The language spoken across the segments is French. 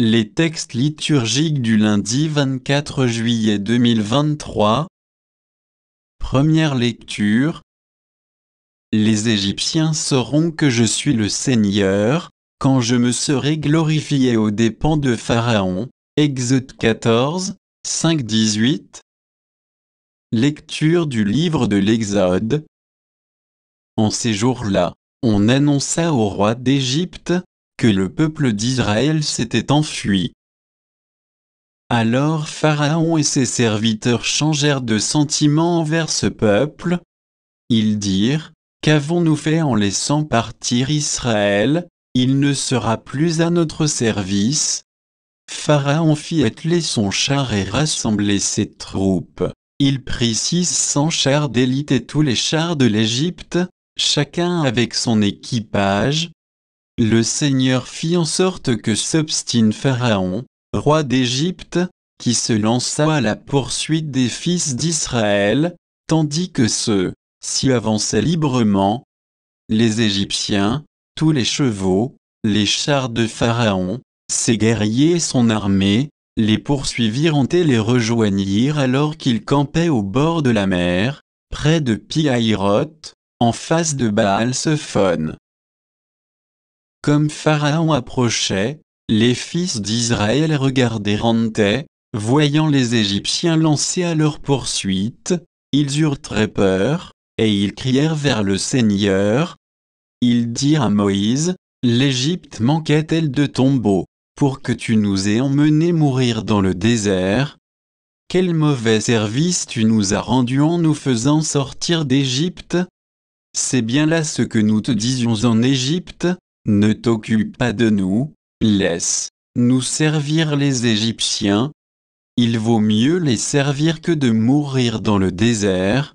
Les textes liturgiques du lundi 24 juillet 2023. Première lecture. Les Égyptiens sauront que je suis le Seigneur, quand je me serai glorifié aux dépens de Pharaon. Exode 14, 5-18. Lecture du livre de l'Exode. En ces jours-là, on annonça au roi d'Égypte que le peuple d'Israël s'était enfui. Alors Pharaon et ses serviteurs changèrent de sentiment envers ce peuple. Ils dirent: qu'avons-nous fait en laissant partir Israël? Il ne sera plus à notre service. Pharaon fit atteler son char et rassembler ses troupes. Il prit 600 chars d'élite et tous les chars de l'Égypte, chacun avec son équipage. Le Seigneur fit en sorte que s'obstine Pharaon, roi d'Égypte, qui se lança à la poursuite des fils d'Israël, tandis que ceux-ci avançaient librement. Les Égyptiens, tous les chevaux, les chars de Pharaon, ses guerriers et son armée, les poursuivirent et les rejoignirent alors qu'ils campaient au bord de la mer, près de Pi-Hahiroth, en face de Baal-Zephon. Comme Pharaon approchait, les fils d'Israël regardèrent en tête, voyant les Égyptiens lancés à leur poursuite, ils eurent très peur, et ils crièrent vers le Seigneur. Ils dirent à Moïse: l'Égypte manquait-elle de tombeaux, pour que tu nous aies emmenés mourir dans le désert? Quel mauvais service tu nous as rendu en nous faisant sortir d'Égypte? C'est bien là ce que nous te disions en Égypte: ne t'occupe pas de nous, laisse-nous servir les Égyptiens. Il vaut mieux les servir que de mourir dans le désert.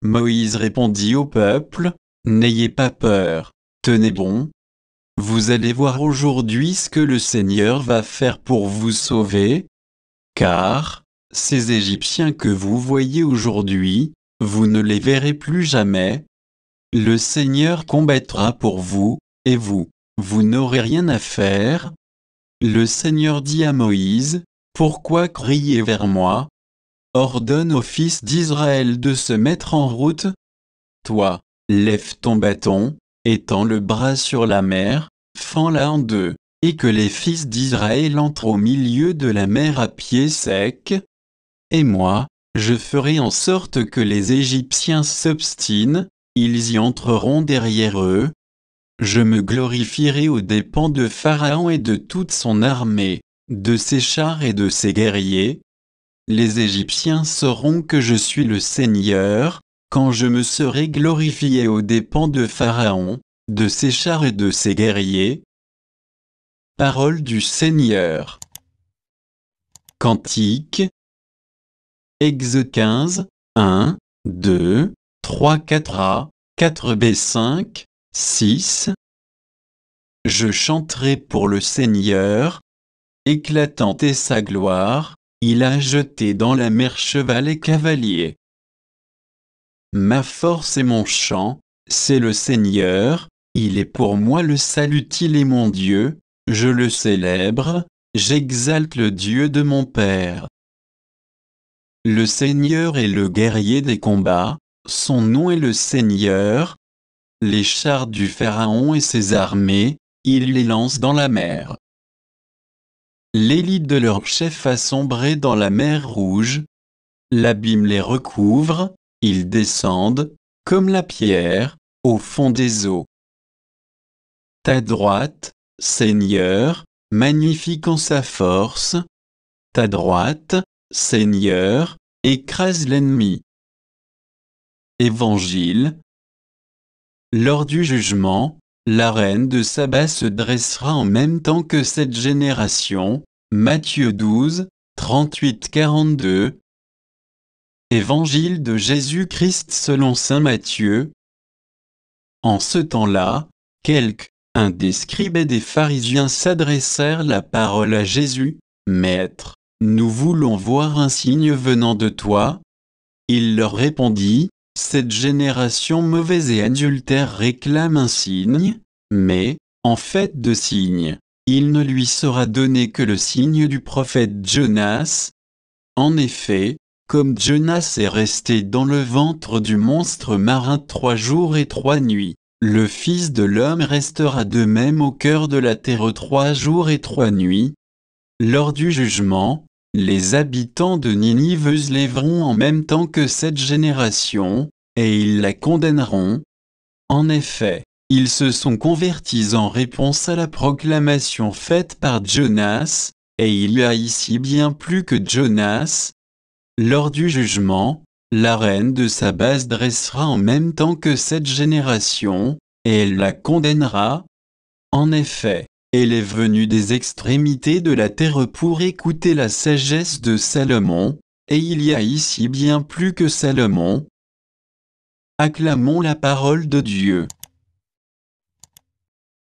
Moïse répondit au peuple: n'ayez pas peur, tenez bon. Vous allez voir aujourd'hui ce que le Seigneur va faire pour vous sauver. Car ces Égyptiens que vous voyez aujourd'hui, vous ne les verrez plus jamais. Le Seigneur combattra pour vous, et vous n'aurez rien à faire. Le Seigneur dit à Moïse: pourquoi crier vers moi? Ordonne aux fils d'Israël de se mettre en route. Toi, lève ton bâton, étends le bras sur la mer, fends-la en deux, et que les fils d'Israël entrent au milieu de la mer à pied sec. Et moi, je ferai en sorte que les Égyptiens s'obstinent, ils y entreront derrière eux. Je me glorifierai aux dépens de Pharaon et de toute son armée, de ses chars et de ses guerriers. Les Égyptiens sauront que je suis le Seigneur, quand je me serai glorifié aux dépens de Pharaon, de ses chars et de ses guerriers. Parole du Seigneur. Cantique. Exode 15, 1, 2, 3, 4a, 4b, 5, 6. Je chanterai pour le Seigneur. Éclatante est sa gloire, il a jeté dans la mer cheval et cavalier. Ma force et mon chant, c'est le Seigneur, il est pour moi le salut, il est mon Dieu, je le célèbre, j'exalte le Dieu de mon Père. Le Seigneur est le guerrier des combats, son nom est le Seigneur. Les chars du Pharaon et ses armées, il les lance dans la mer. L'élite de leur chef a sombré dans la mer Rouge. L'abîme les recouvre, ils descendent, comme la pierre, au fond des eaux. Ta droite, Seigneur, magnifique en sa force. Ta droite, Seigneur, écrase l'ennemi. Évangile. Lors du jugement, la reine de Saba se dressera en même temps que cette génération. Matthieu 12, 38-42. Évangile de Jésus-Christ selon saint Matthieu. En ce temps-là, quelques-uns des scribes et des pharisiens s'adressèrent la parole à Jésus: Maître, nous voulons voir un signe venant de toi. Il leur répondit: cette génération mauvaise et adultère réclame un signe, mais, en fait de signe, il ne lui sera donné que le signe du prophète Jonas. En effet, comme Jonas est resté dans le ventre du monstre marin 3 jours et 3 nuits, le Fils de l'homme restera de même au cœur de la terre 3 jours et 3 nuits. Lors du jugement, les habitants de Ninive se lèveront en même temps que cette génération, et ils la condamneront. En effet, ils se sont convertis en réponse à la proclamation faite par Jonas, et il y a ici bien plus que Jonas. Lors du jugement, la reine de Saba se dressera en même temps que cette génération, et elle la condamnera. En effet, elle est venue des extrémités de la terre pour écouter la sagesse de Salomon, et il y a ici bien plus que Salomon. Acclamons la parole de Dieu.